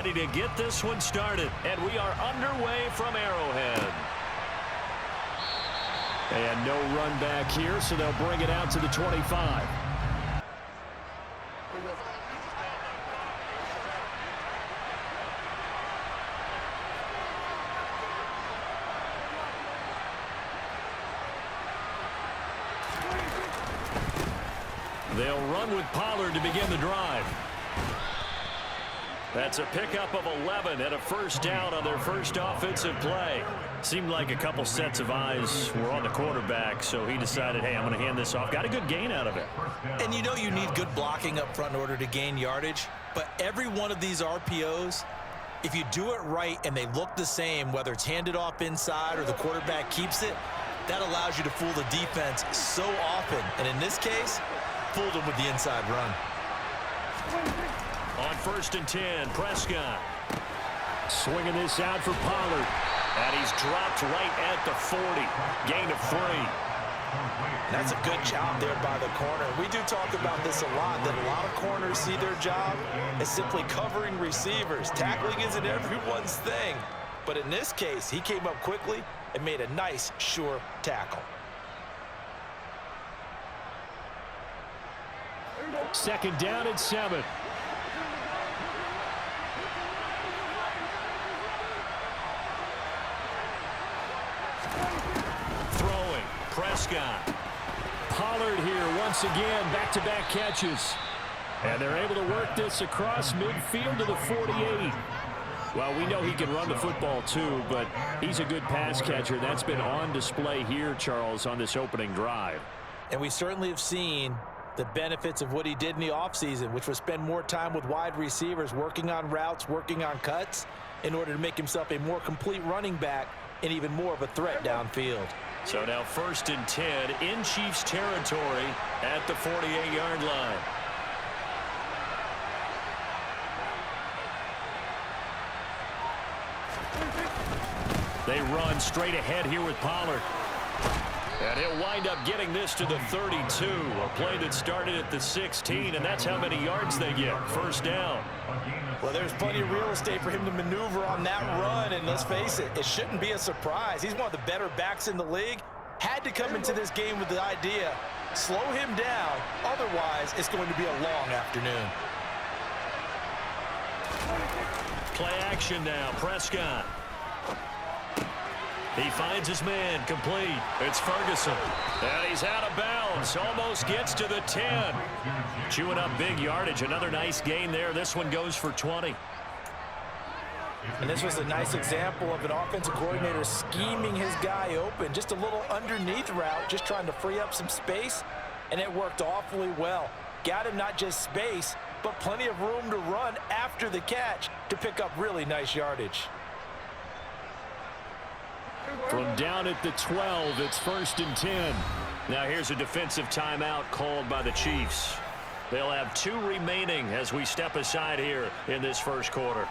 ready to get this one started. And we are underway from Arrowhead. And no run back here, so they'll bring it out to the 25. They'll run with Pollard to begin the drive. That's a pickup of 11 and a first down on their first offensive play. Seemed like a couple sets of eyes were on the quarterback, so he decided, hey, I'm going to hand this off. Got a good gain out of it. And you know you need good blocking up front in order to gain yardage, but every one of these RPOs, if you do it right and they look the same, whether it's handed off inside or the quarterback keeps it, that allows you to fool the defense so often. And in this case, fooled him with the inside run. On 1st and 10, Prescott. Swinging this out for Pollard. And he's dropped right at the 40. Gain of 3. That's a good job there by the corner. We do talk about this a lot, that a lot of corners see their job as simply covering receivers. Tackling isn't everyone's thing. But in this case, he came up quickly and made a nice, sure tackle. 2nd down and 7. Throwing, Prescott. Pollard here once again, back-to-back catches. And they're able to work this across midfield to the 48. Well, we know he can run the football too, but he's a good pass catcher. That's been on display here, Charles, on this opening drive. And we certainly have seen the benefits of what he did in the offseason, which was spend more time with wide receivers, working on routes, working on cuts, in order to make himself a more complete running back and even more of a threat downfield. So now 1st and 10 in Chiefs territory at the 48-yard line. They run straight ahead here with Pollard. And he'll wind up getting this to the 32. A play that started at the 16, and that's how many yards they get. First down. Well, there's plenty of real estate for him to maneuver on that run, and let's face it, it shouldn't be a surprise. He's one of the better backs in the league. Had to come into this game with the idea, slow him down, otherwise it's going to be a long afternoon. Play action now, Prescott. He finds his man, complete. It's Ferguson. And he's out of bounds. Almost gets to the 10. Chewing up big yardage. Another nice gain there. This one goes for 20. And this was a nice example of an offensive coordinator scheming his guy open. Just a little underneath route, just trying to free up some space. And it worked awfully well. Got him not just space, but plenty of room to run after the catch to pick up really nice yardage. From down at the 12, it's 1st and 10. Now here's a defensive timeout called by the Chiefs. They'll have 2 remaining as we step aside here in this first quarter.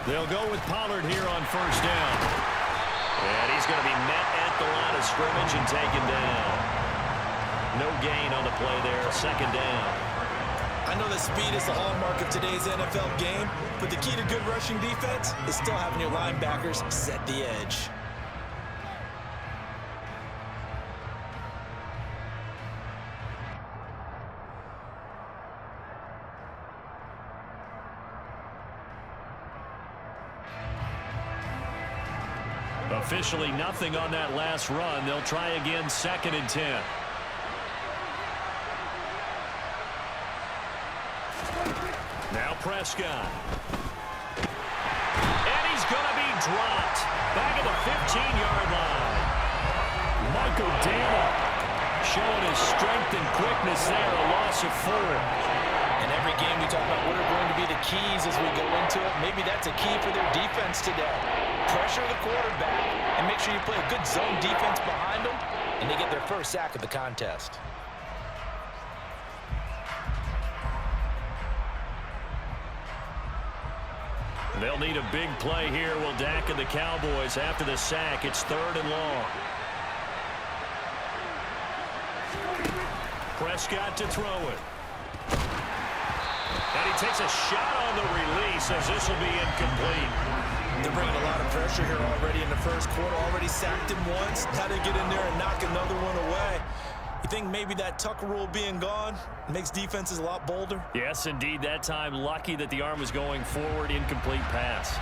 They'll go with Pollard here on first down. And he's going to be met at the line of scrimmage and taken down. No gain on the play there, 2nd down. I know that speed is the hallmark of today's NFL game, but the key to good rushing defense is still having your linebackers set the edge. Officially nothing on that last run. They'll try again, 2nd and 10. Now Prescott. And he's going to be dropped. Back at the 15-yard line. Michael Dana showing his strength and quickness there. A loss of 4. In every game we talk about what are going to be the keys as we go into it. Maybe that's a key for their defense today. pressure the quarterback and make sure you play a good zone defense behind them, and they get their first sack of the contest. They'll need a big play here. Will Dak and the Cowboys after the sack. It's 3rd and long. Prescott to throw it. And he takes a shot on the release as this will be incomplete. They're bringing a lot of pressure here already in the first quarter. Already sacked him once. Now they get in there and knock another one away. You think maybe that Tucker rule being gone makes defenses a lot bolder? Yes, indeed. That time, lucky that the arm was going forward. Incomplete pass.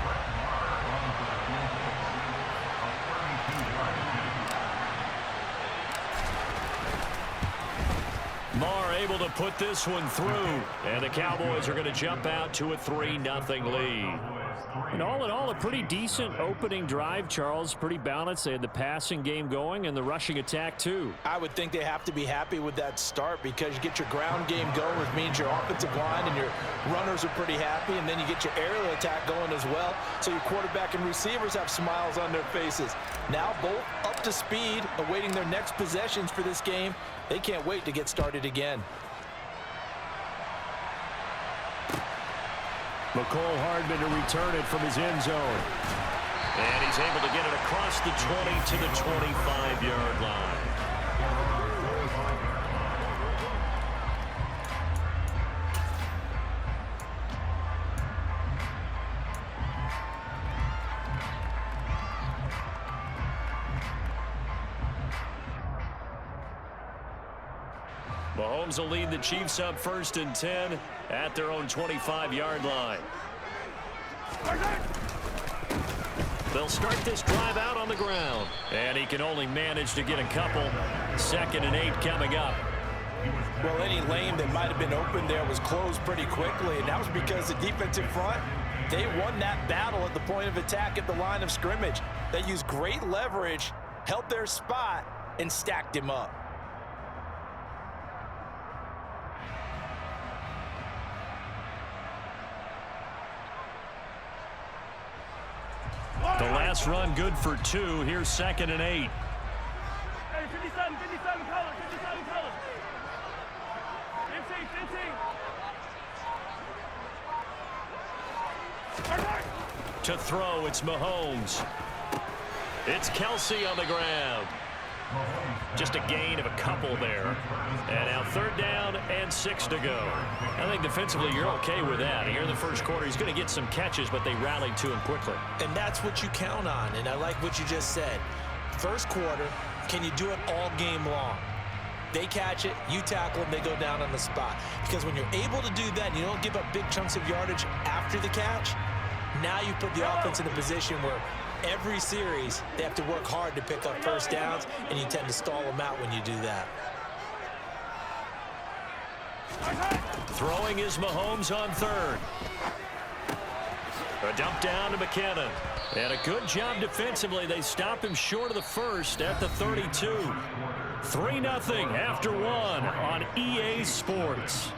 Marr able to put this one through. And the Cowboys are going to jump out to a 3-0 lead. And all in all, a pretty decent opening drive, Charles. Pretty balanced. They had the passing game going and the rushing attack, too. I would think they have to be happy with that start because you get your ground game going, which means your offensive line and your runners are pretty happy, and then you get your aerial attack going as well. So your quarterback and receivers have smiles on their faces. Now both up to speed, awaiting their next possessions for this game. They can't wait to get started again. McCole Hardman to return it from his end zone. And he's able to get it across the 20 to the 25-yard line. Mahomes will lead the Chiefs up 1st and 10 at their own 25-yard line. They'll start this drive out on the ground. And he can only manage to get a couple. 2nd and 8 coming up. Well, any lane that might have been open there was closed pretty quickly, and that was because the defensive front, they won that battle at the point of attack at the line of scrimmage. They used great leverage, held their spot, and stacked him up. The last run good for 2. Here's 2nd and 8. Hey, 57 colors, 57 colors. 15. To throw, it's Mahomes. It's Kelsey on the ground. Just a gain of a couple there. And now 3rd down and 6 to go. I think defensively you're okay with that. Here in the first quarter, he's going to get some catches, but they rallied to him quickly. And that's what you count on, and I like what you just said. First quarter, can you do it all game long? They catch it, you tackle them, they go down on the spot. Because when you're able to do that and you don't give up big chunks of yardage after the catch, now you put the offense in a position where every series they have to work hard to pick up first downs, and you tend to stall them out when you do that. Throwing is Mahomes on 3rd. A dump down to McKinnon. And a good job defensively. They stop him short of the first at the 32. 3-0 after 1 on EA Sports.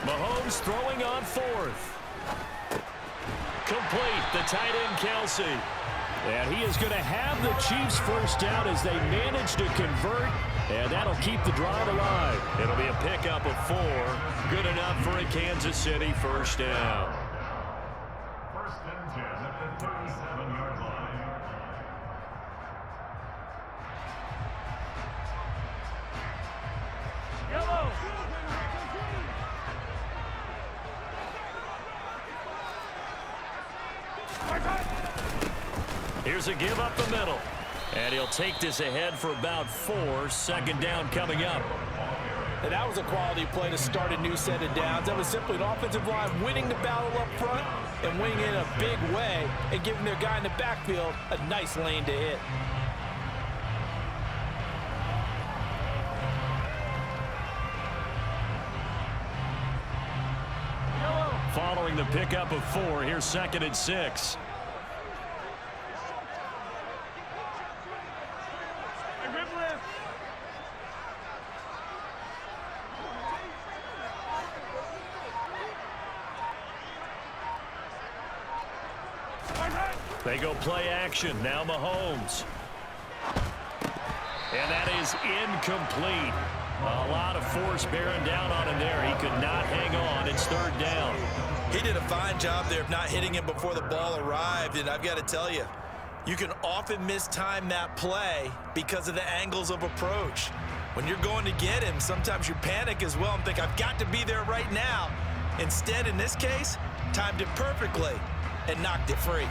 Mahomes throwing on 4th. Complete, the tight end Kelsey. And he is going to have the Chiefs first down as they manage to convert. And that'll keep the drive alive. It'll be a pickup of 4. Good enough for a Kansas City first down. 1st and 10 at the 37-yard line. Yellow. Here's a give up the middle. And he'll take this ahead for about 4. Second down coming up. And that was a quality play to start a new set of downs. That was simply an offensive line winning the battle up front and winning in a big way and giving their guy in the backfield a nice lane to hit. Following the pickup of 4, here's 2nd and 6. They go play action. Now Mahomes. And that is incomplete. A lot of force bearing down on him there. He could not hang on. It's 3rd down. He did a fine job there of not hitting him before the ball arrived. And I've got to tell you, you can often mistime that play because of the angles of approach. When you're going to get him, sometimes you panic as well and think, I've got to be there right now. Instead, in this case, timed it perfectly and knocked it free.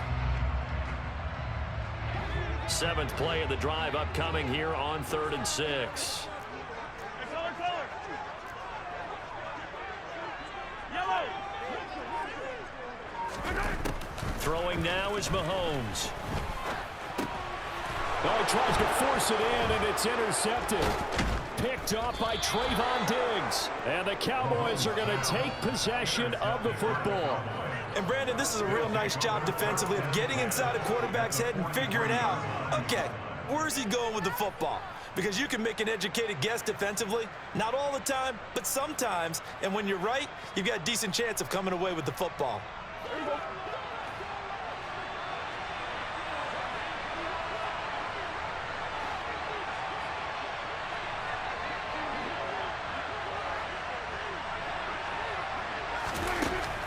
7th play of the drive upcoming here on 3rd and 6. Throwing now is Mahomes. Oh, he tries to force it in, and it's intercepted. Picked off by Trayvon Diggs. And the Cowboys are going to take possession of the football. And, Brandon, this is a real nice job defensively of getting inside a quarterback's head and figuring out, okay, where's he going with the football? Because you can make an educated guess defensively. Not all the time, but sometimes. And when you're right, you've got a decent chance of coming away with the football.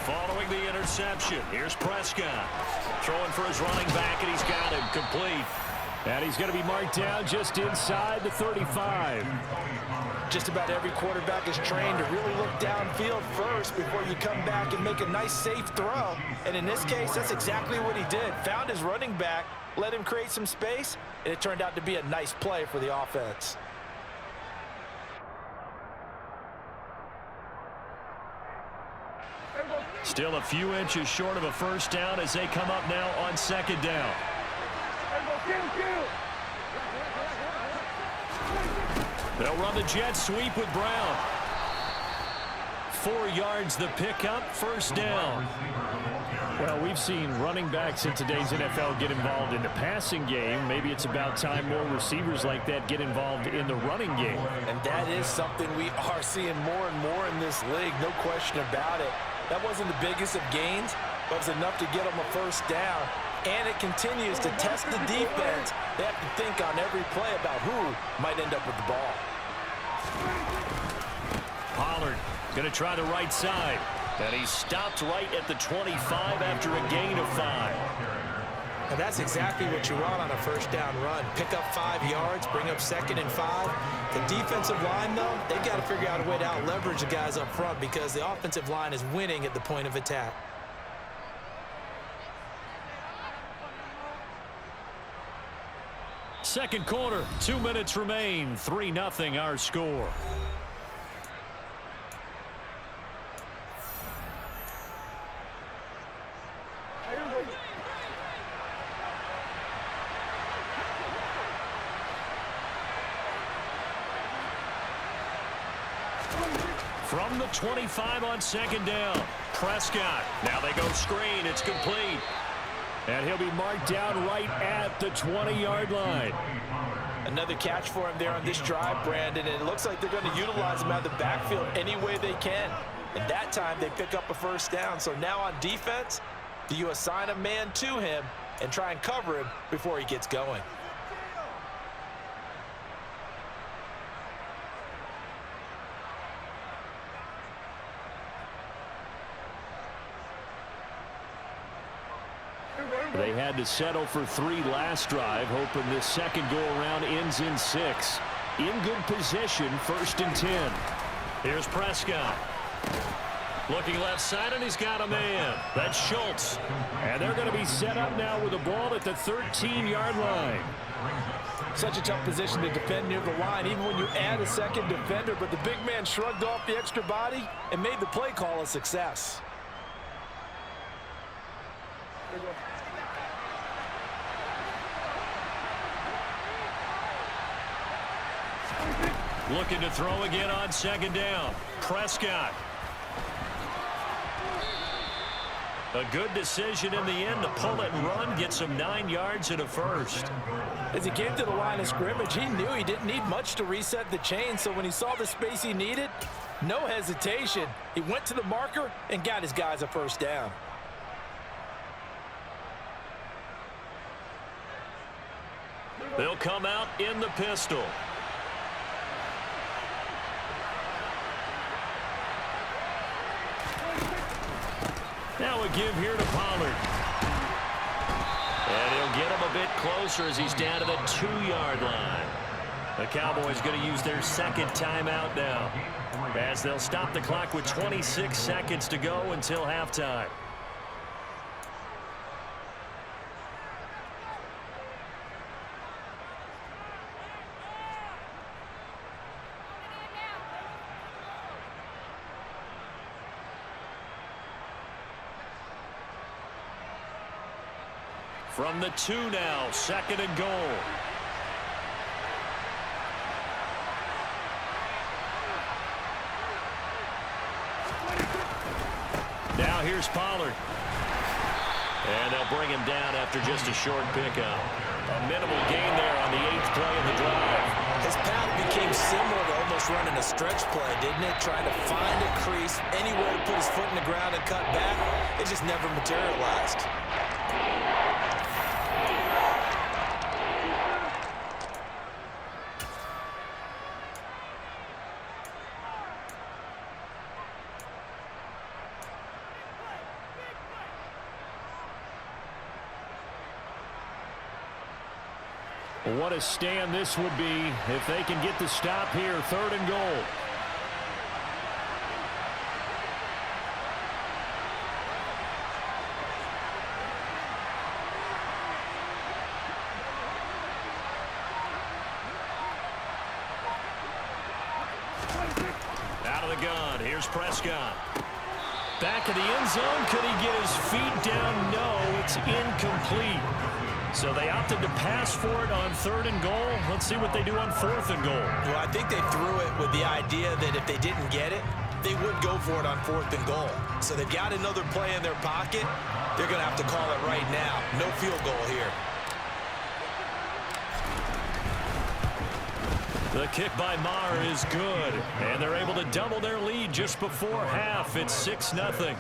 Following the interception, here's Prescott. Throwing for his running back, and he's got him complete. And he's going to be marked down just inside the 35. Just about every quarterback is trained to really look downfield first before you come back and make a nice, safe throw. And in this case, that's exactly what he did. Found his running back, let him create some space, and it turned out to be a nice play for the offense. Still a few inches short of a first down as they come up now on 2nd down. They'll run the jet sweep with Brown. 4 yards the pickup, 1st down. Well, we've seen running backs in today's NFL get involved in the passing game. Maybe it's about time more receivers like that get involved in the running game. And that is something we are seeing more and more in this league, no question about it. That wasn't the biggest of gains, but it was enough to get them a first down. And it continues to test the defense. They have to think on every play about who might end up with the ball. Pollard going to try the right side. And he stopped right at the 25 after a gain of 5. And that's exactly what you want on a first down run. Pick up 5 yards, bring up 2nd and 5. The defensive line, though, they've got to figure out a way to out-leverage the guys up front because the offensive line is winning at the point of attack. Second quarter, 2 minutes remain. 3-0 our score. From the 25 on 2nd down. Prescott. Now they go screen. It's complete. And he'll be marked down right at the 20-yard line. Another catch for him there on this drive, Brandon. And it looks like they're going to utilize him out of the backfield any way they can. And that time they pick up a first down. So now on defense, do you assign a man to him and try and cover him before he gets going? They had to settle for 3 last drive, hoping this second go-around ends in 6. In good position, 1st and 10. Here's Prescott. Looking left side, and he's got a man. That's Schultz. And they're going to be set up now with the ball at the 13-yard line. Such a tough position to defend near the line, even when you add a second defender. But the big man shrugged off the extra body and made the play call a success. Looking to throw again on second down. Prescott. A good decision in the end to pull it and run, get some 9 yards and a first. As he came to the line of scrimmage, he knew he didn't need much to reset the chain, so when he saw the space he needed, no hesitation. He went to the marker and got his guys a first down. They'll come out in the pistol. Now a give here to Pollard. And he'll get him a bit closer as he's down to the 2-yard line. The Cowboys going to use their second timeout now, as they'll stop the clock with 26 seconds to go until halftime. From the 2 now, second and goal. Now here's Pollard. And they'll bring him down after just a short pickup. A minimal gain there on the 8th play of the drive. His path became similar to almost running a stretch play, didn't it? Trying to find a crease, anywhere to put his foot in the ground and cut back. It just never materialized. What a stand this would be if they can get the stop here. 3rd and goal. Out of the gun. Here's Prescott. Back of the end zone. Could he get his feet down? No, it's incomplete. So they opted to pass for it on 3rd and goal. Let's see what they do on 4th and goal. Well, I think they threw it with the idea that if they didn't get it, they would go for it on 4th and goal. So they've got another play in their pocket. They're going to have to call it right now. No field goal here. The kick by Maher is good. And they're able to double their lead just before half. It's 6-0.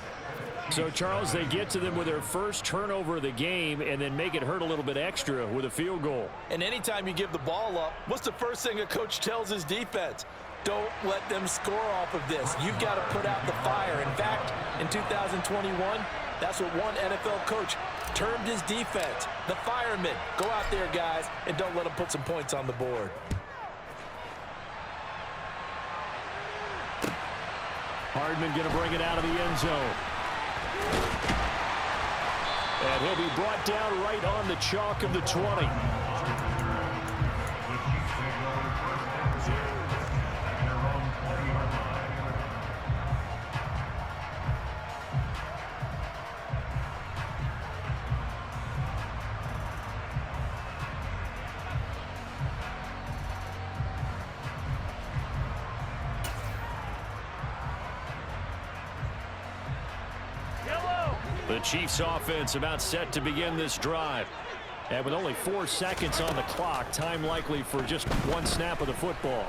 So, Charles, they get to them with their first turnover of the game and then make it hurt a little bit extra with a field goal. And anytime you give the ball up, what's the first thing a coach tells his defense? Don't let them score off of this. You've got to put out the fire. In fact, in 2021, that's what one NFL coach termed his defense, the firemen. Go out there, guys, and don't let them put some points on the board. Hardman going to bring it out of the end zone. And he'll be brought down right on the chalk of the 20. The Chiefs offense about set to begin this drive. And with only 4 seconds on the clock, time likely for just one snap of the football.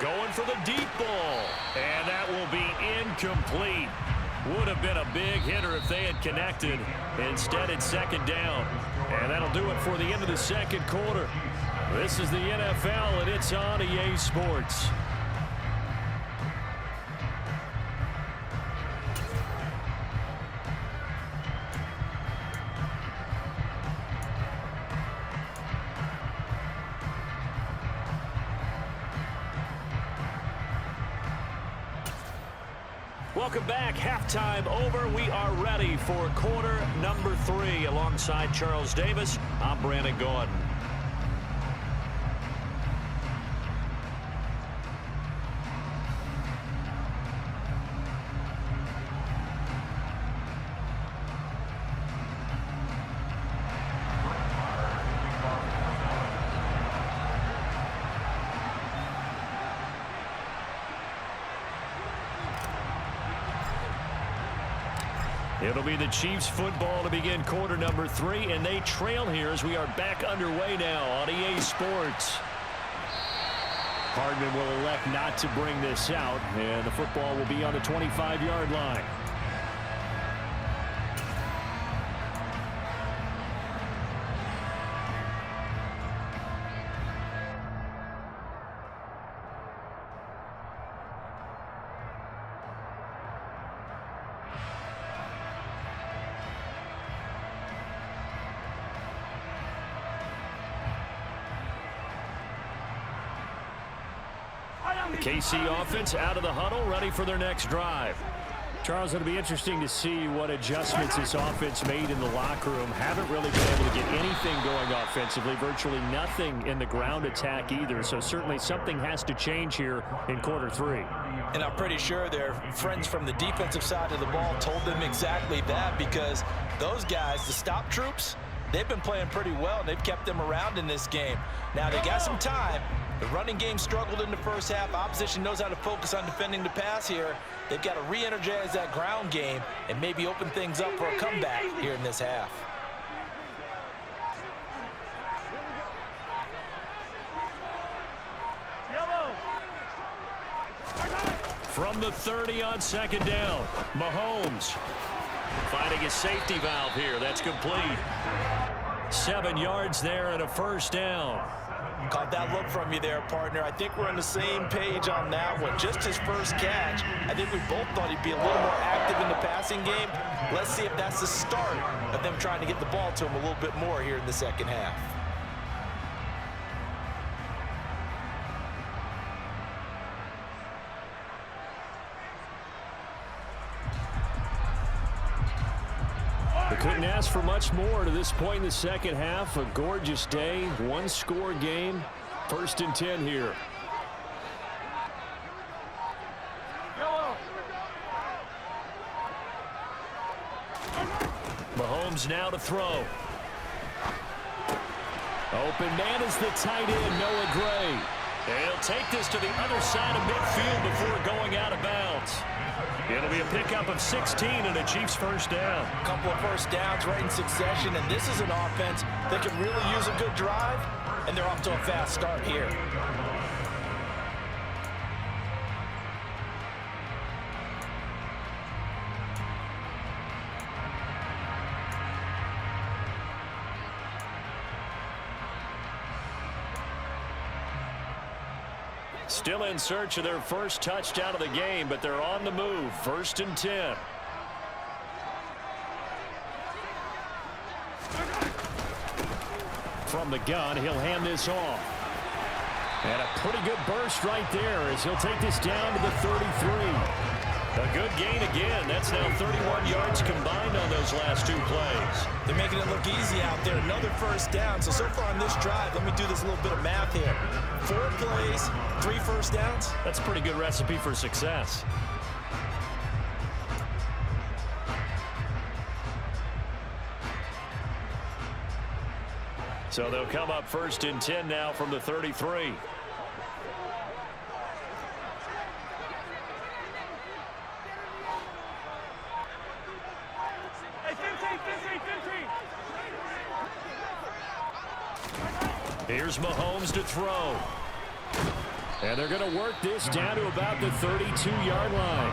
Going for the deep ball. And that will be incomplete. Would have been a big hitter if they had connected. Instead, it's 2nd down. And that'll do it for the end of the 2nd quarter. This is the NFL, and it's on EA Sports. Welcome back. Halftime over. We are ready for quarter number 3. Alongside Charles Davis, I'm Brandon Gaudin. It'll be the Chiefs football to begin quarter number 3, and they trail here as we are back underway now on EA Sports. Hardman will elect not to bring this out, and the football will be on the 25-yard line. The KC offense out of the huddle, ready for their next drive. Charles, it'll be interesting to see what adjustments this offense made in the locker room. Haven't really been able to get anything going offensively, virtually nothing in the ground attack either. So certainly something has to change here in quarter 3. And I'm pretty sure their friends from the defensive side of the ball told them exactly that, because those guys, the stop troops, they've been playing pretty well. They've kept them around in this game. Now they got some time. The running game struggled in the first half. Opposition knows how to focus on defending the pass here. They've got to re-energize that ground game and maybe open things up for a comeback here in this half. From the 30 on second down, Mahomes finding a safety valve here. That's complete. 7 yards there and a first down. Caught that look from you there, partner. I think we're on the same page on that one. Just his first catch. I think we both thought he'd be a little more active in the passing game. Let's see if that's the start of them trying to get the ball to him a little bit more here in the second half. They couldn't ask for much more to this point in the second half. A gorgeous day, one-score game. 1st and 10 here. Mahomes now to throw. Open man is the tight end, Noah Gray. He'll take this to the other side of midfield before going out of bounds. It'll be a pickup of 16 and a Chiefs first down. A couple of first downs right in succession, and this is an offense that can really use a good drive, and they're off to a fast start here. Still in search of their first touchdown of the game, but they're on the move. 1st and 10. From the gun, he'll hand this off. And a pretty good burst right there as he'll take this down to the 33. A good gain again. That's now 31 yards combined on those last 2 plays. They're making it look easy out there. Another first down. So far on this drive, let me do this little bit of math here. 4 plays, 3 first downs. That's a pretty good recipe for success. So they'll come up 1st and 10 now from the 33. Here's Mahomes to throw. And they're going to work this down to about the 32-yard line.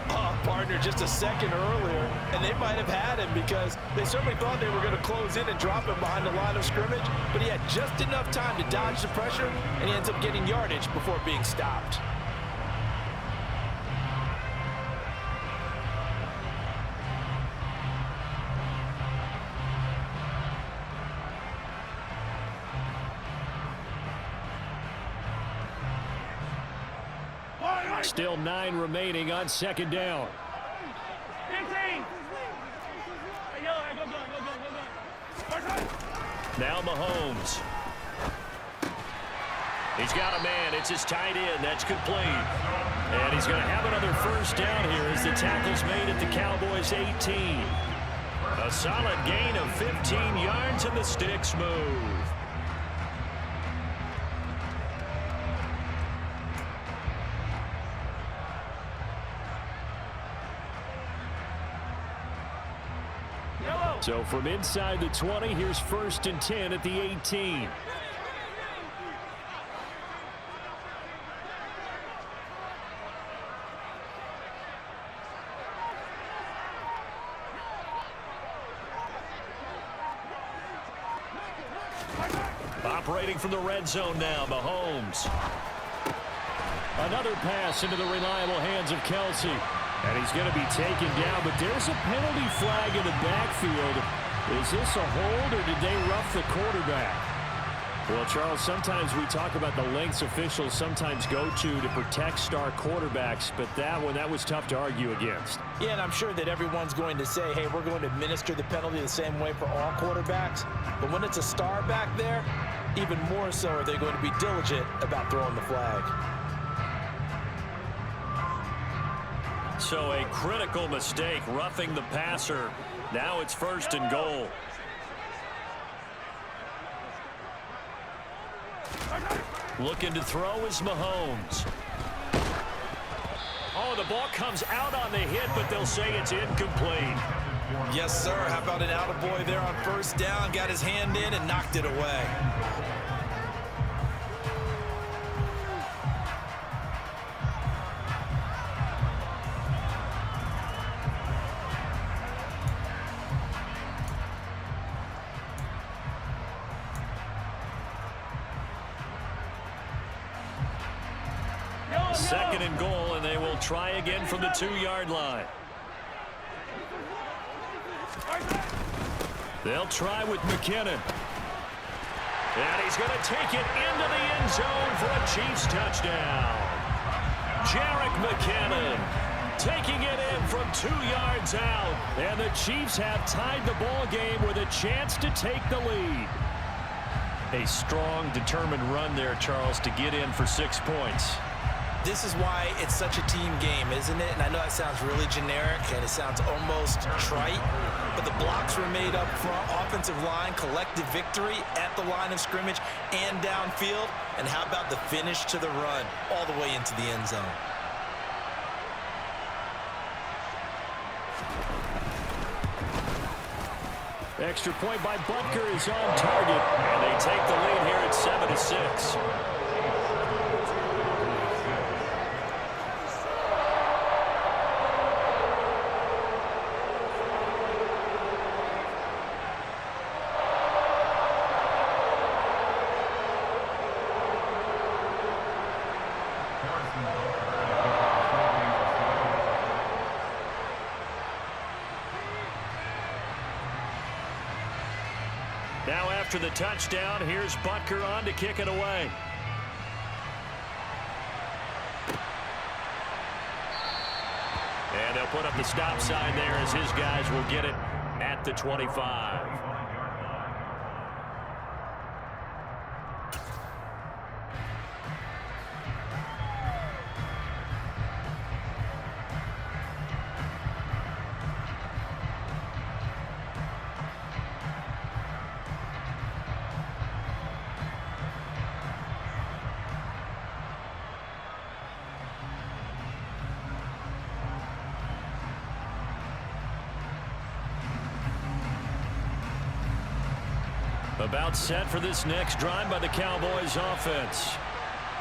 Oh, partner, just a second earlier, and they might have had him because they certainly thought they were going to close in and drop him behind the line of scrimmage, but he had just enough time to dodge the pressure, and he ends up getting yardage before being stopped. Still 9 remaining on second down. Now Mahomes. He's got a man. It's his tight end. That's complete. And he's going to have another first down here as the tackle's made at the Cowboys' 18. A solid gain of 15 yards and the sticks move. So from inside the 20, here's 1st and 10 at the 18. Operating from the red zone now, Mahomes. Another pass into the reliable hands of Kelsey. And he's going to be taken down, but there's a penalty flag in the backfield. Is this a hold, or did they rough the quarterback? Well, Charles, sometimes we talk about the lengths officials sometimes go to protect star quarterbacks, but that was tough to argue against. Yeah, and I'm sure that everyone's going to say, hey, we're going to administer the penalty the same way for all quarterbacks. But when it's a star back there, even more so are they going to be diligent about throwing the flag. So a critical mistake, roughing the passer. Now it's 1st and goal. Looking to throw is Mahomes. Oh, the ball comes out on the hit, but they'll say it's incomplete. Yes, sir. How about an attaboy there on 1st down? Got his hand in and knocked it away. Second and goal, and they will try again from the 2-yard line. They'll try with McKinnon. And he's going to take it into the end zone for a Chiefs touchdown. Jerick McKinnon taking it in from 2 yards out. And the Chiefs have tied the ball game with a chance to take the lead. A strong, determined run there, Charles, to get in for 6 points. This is why it's such a team game, isn't it? And I know that sounds really generic and it sounds almost trite, but the blocks were made up front, offensive line, collective victory at the line of scrimmage and downfield. And how about the finish to the run all the way into the end zone? Extra point by Butker is on target, and they take the lead here at 7-6. Now after the touchdown, here's Butker on to kick it away. And they'll put up the stop sign there as his guys will get it at the 25. About set for this next drive by the Cowboys offense.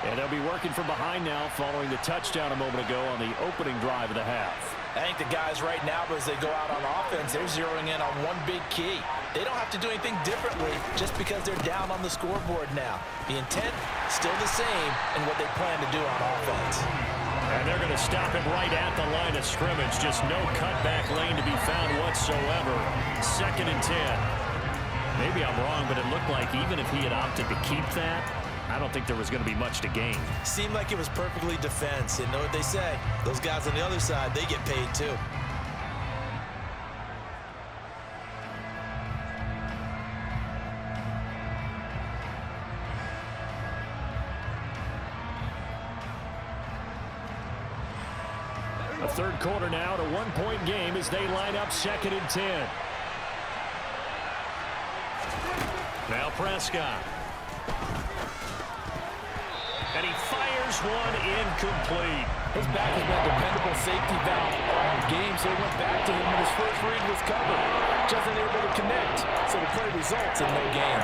And they'll be working from behind now following the touchdown a moment ago on the opening drive of the half. I think the guys right now, as they go out on offense, they're zeroing in on one big key. They don't have to do anything differently just because they're down on the scoreboard now. The intent, still the same in what they plan to do on offense. And they're going to stop him right at the line of scrimmage. Just no cutback lane to be found whatsoever. 2nd and 10. Maybe I'm wrong, but it looked like even if he had opted to keep that, I don't think there was going to be much to gain. Seemed like it was perfectly defense. And know what they say, those guys on the other side, they get paid too. A third quarter now, at a one-point game as they line up 2nd and 10. Now Prescott. And he fires one incomplete. His back has been a dependable safety valve all game, so he went back to him when his first read was covered. Just unable to connect, so the play results in no gain.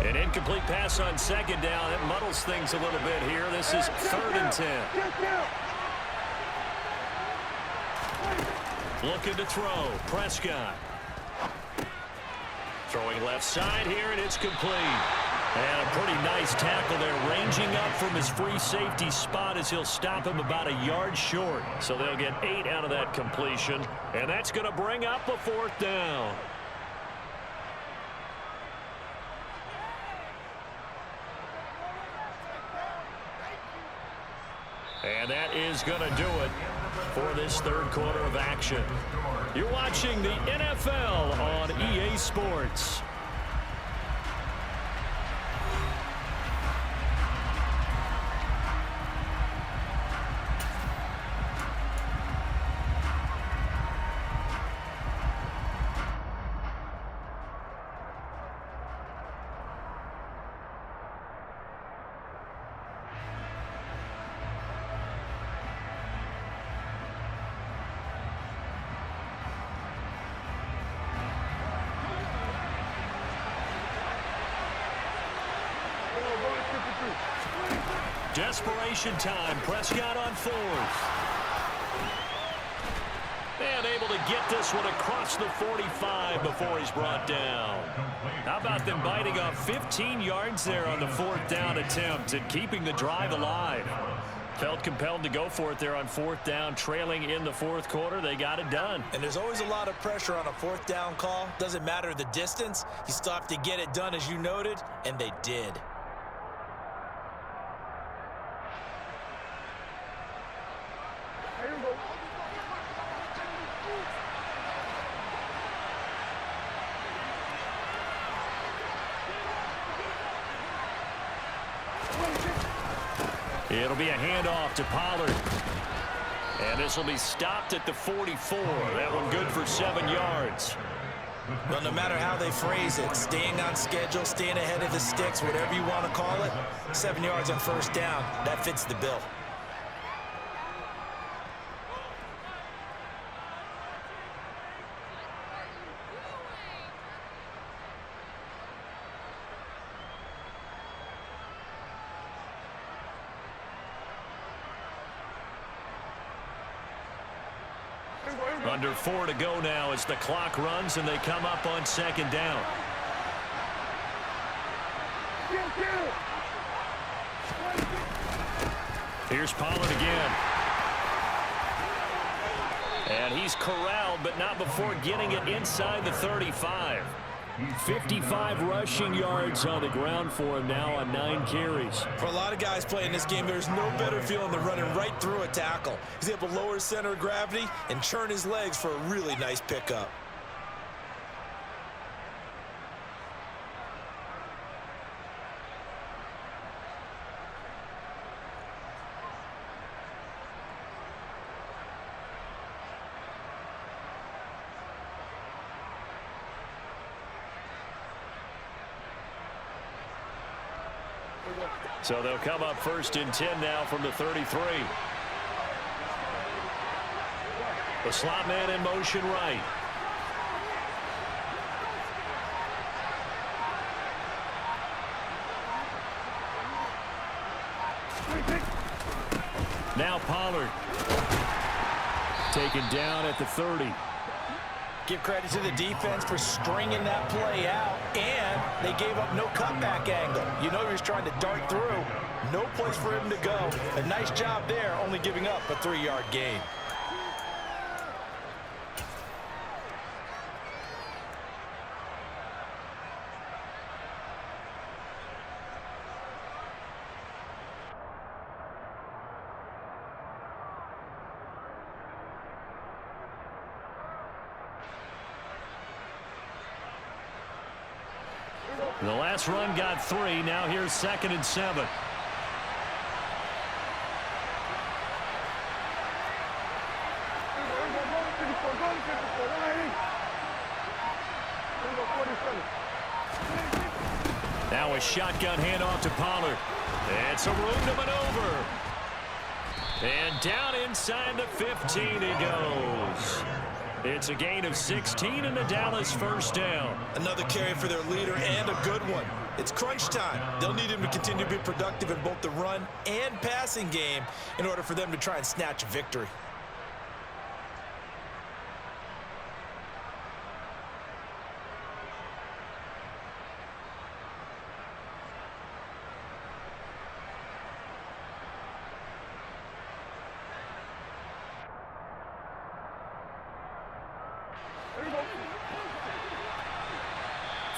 An incomplete pass on 2nd down. It muddles things a little bit here. This is 3rd and 10. Looking to throw. Prescott. Throwing left side here, and it's complete. And a pretty nice tackle there, ranging up from his free safety spot as he'll stop him about a yard short. So they'll get 8 out of that completion, and that's going to bring up a 4th down. And that is going to do it for this third quarter of action. You're watching the NFL on EA Sports. Desperation time. Prescott on 4th. And able to get this one across the 45 before he's brought down. How about them biting off 15 yards there on the 4th down attempt and keeping the drive alive? Felt compelled to go for it there on 4th down, trailing in the 4th quarter. They got it done. And there's always a lot of pressure on a 4th down call. Doesn't matter the distance. You still have to get it done, as you noted, and they did. It'll be a handoff to Pollard. And this will be stopped at the 44. That one good for 7 yards. Well, no matter how they phrase it, staying on schedule, staying ahead of the sticks, whatever you want to call it, 7 yards on 1st down, that fits the bill. Under 4 to go now as the clock runs and they come up on 2nd down. Here's Pollard again. And he's corralled, but not before getting it inside the 35. 55 rushing yards on the ground for him now on 9 carries. For a lot of guys playing this game, there's no better feeling than running right through a tackle. He's able to lower his center of gravity and churn his legs for a really nice pickup. So they'll come up 1st and 10 now from the 33. The slot man in motion right. Now Pollard. Taken down at the 30. Give credit to the defense for stringing that play out, and they gave up no cutback angle. You know he was trying to dart through. No place for him to go. A nice job there, only giving up a 3-yard gain. The last run got 3. Now here's 2nd and 7. Now a shotgun handoff to Pollard. It's a room to maneuver. And down inside the 15 he goes. It's a gain of 16 and the Dallas first down. Another carry for their leader and a good one. It's crunch time. They'll need him to continue to be productive in both the run and passing game in order for them to try and snatch a victory.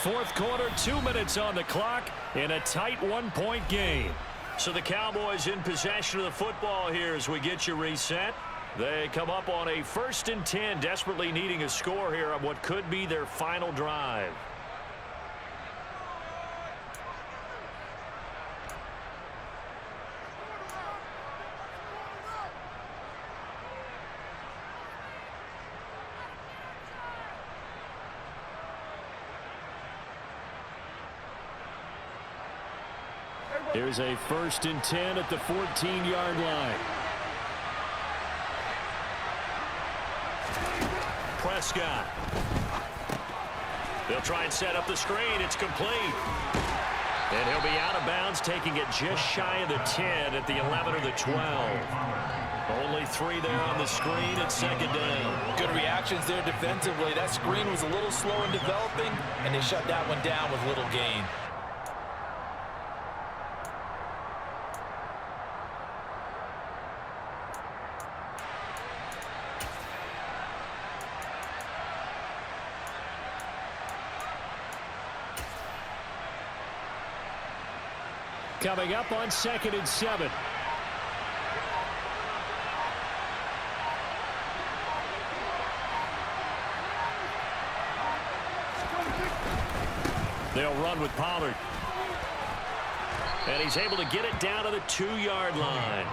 Fourth quarter, 2 minutes on the clock in a tight 1-point game. So the Cowboys in possession of the football here as we get you reset. They come up on a 1st and 10, desperately needing a score here on what could be their final drive. Here's a 1st and 10 at the 14-yard line. Prescott. They'll try and set up the screen. It's complete. And he'll be out of bounds, taking it just shy of the 10 at the 11 or the 12. Only 3 there on the screen at 2nd down. Good reactions there defensively. That screen was a little slow in developing, and they shut that one down with little gain. Coming up on 2nd and 7. They'll run with Pollard. And he's able to get it down to the 2-yard line.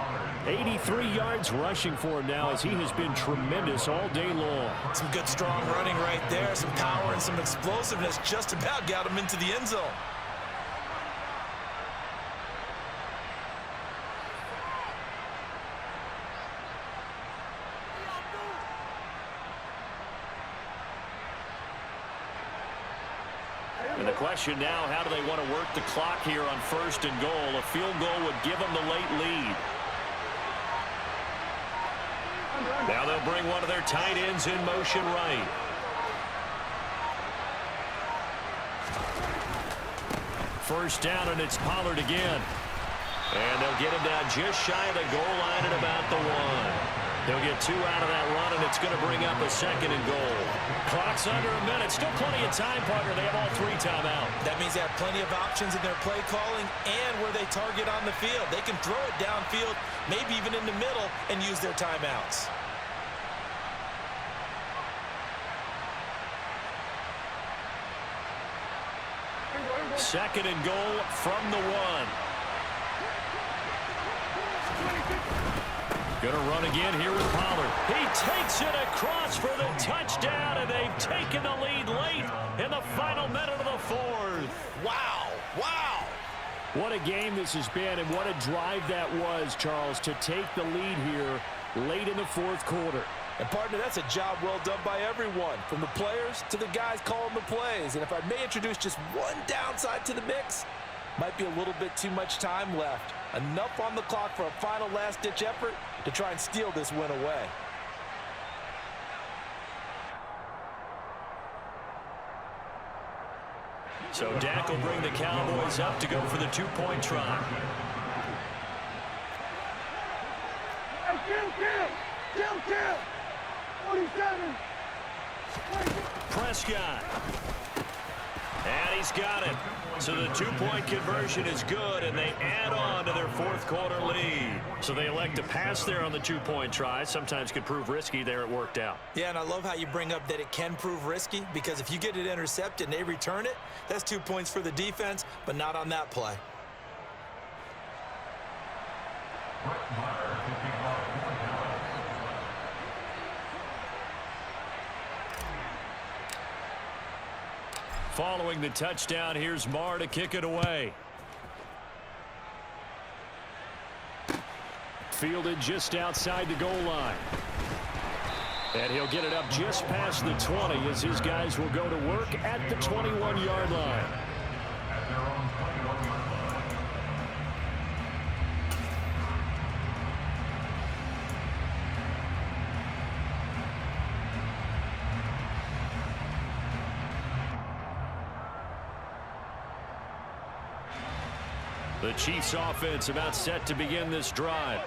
83 yards rushing for him now as he has been tremendous all day long. Some good strong running right there. Some power and some explosiveness just about got him into the end zone. And the question now, how do they want to work the clock here on 1st and goal? A field goal would give them the late lead. Now they'll bring one of their tight ends in motion right. First down, and it's Pollard again. And they'll get him down just shy of the goal line at about the 1. They'll get 2 out of that run, and it's going to bring up a 2nd and goal. Clock's under a minute. Still plenty of time, partner. They have all 3 timeouts. That means they have plenty of options in their play calling and where they target on the field. They can throw it downfield, maybe even in the middle, and use their timeouts. Second and goal from the 1. Going to run again here with Pollard. He takes it across for the touchdown, and they've taken the lead late in the final minute of the 4th. Wow. Wow. What a game this has been, and what a drive that was, Charles, to take the lead here late in the 4th quarter. And, partner, that's a job well done by everyone, from the players to the guys calling the plays. And if I may introduce just one downside to the mix, might be a little bit too much time left. Enough on the clock for a final last-ditch effort to try and steal this win away. So Dak will bring the Cowboys up to go for the two-point try. Kill! 47! Prescott. And he's got it. So the two-point conversion is good, and they add on to their fourth-quarter lead. So they elect to pass there on the two-point try. Sometimes could prove risky. There it worked out. Yeah, and I love how you bring up that it can prove risky, because if you get it intercepted and they return it, that's 2 points for the defense, but not on that play. Following the touchdown, here's Marr to kick it away. Fielded just outside the goal line. And he'll get it up just past the 20 as his guys will go to work at the 21-yard line. The Chiefs offense about set to begin this drive.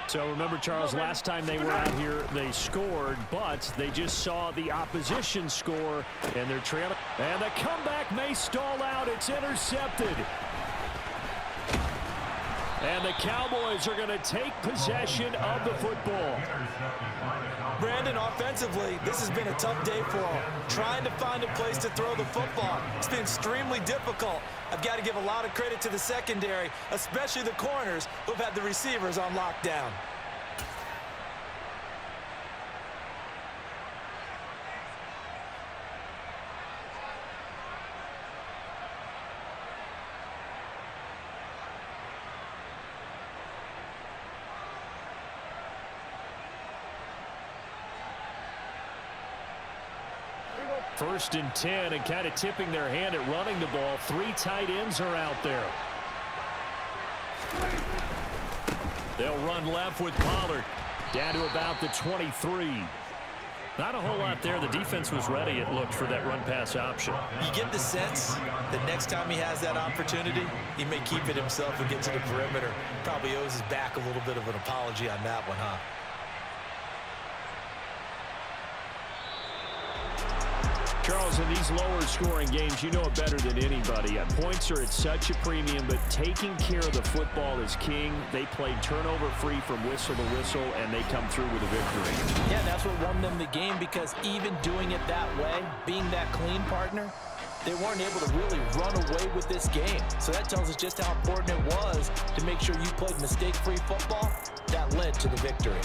So remember, Charles, last time they were out here, they scored, but they just saw the opposition score, and they're trailing. And the comeback may stall out. It's intercepted. And the Cowboys are going to take possession of the football. Brandon, offensively, this has been a tough day for them. Trying to find a place to throw the football. It's been extremely difficult. I've got to give a lot of credit to the secondary, especially the corners who've had the receivers on lockdown. First and 10, and kind of tipping their hand at running the ball. 3 tight ends are out there. They'll run left with Pollard. Down to about the 23. Not a whole lot there. The defense was ready, it looked, for that run-pass option. You get the sense that next time he has that opportunity, he may keep it himself and get to the perimeter. Probably owes his back a little bit of an apology on that one, huh? Charles, in these lower-scoring games, you know it better than anybody. Points are at such a premium, but taking care of the football is king. They played turnover-free from whistle to whistle, and they come through with a victory. Yeah, that's what won them the game, because even doing it that way, being that clean partner, they weren't able to really run away with this game. So that tells us just how important it was to make sure you played mistake-free football. That led to the victory.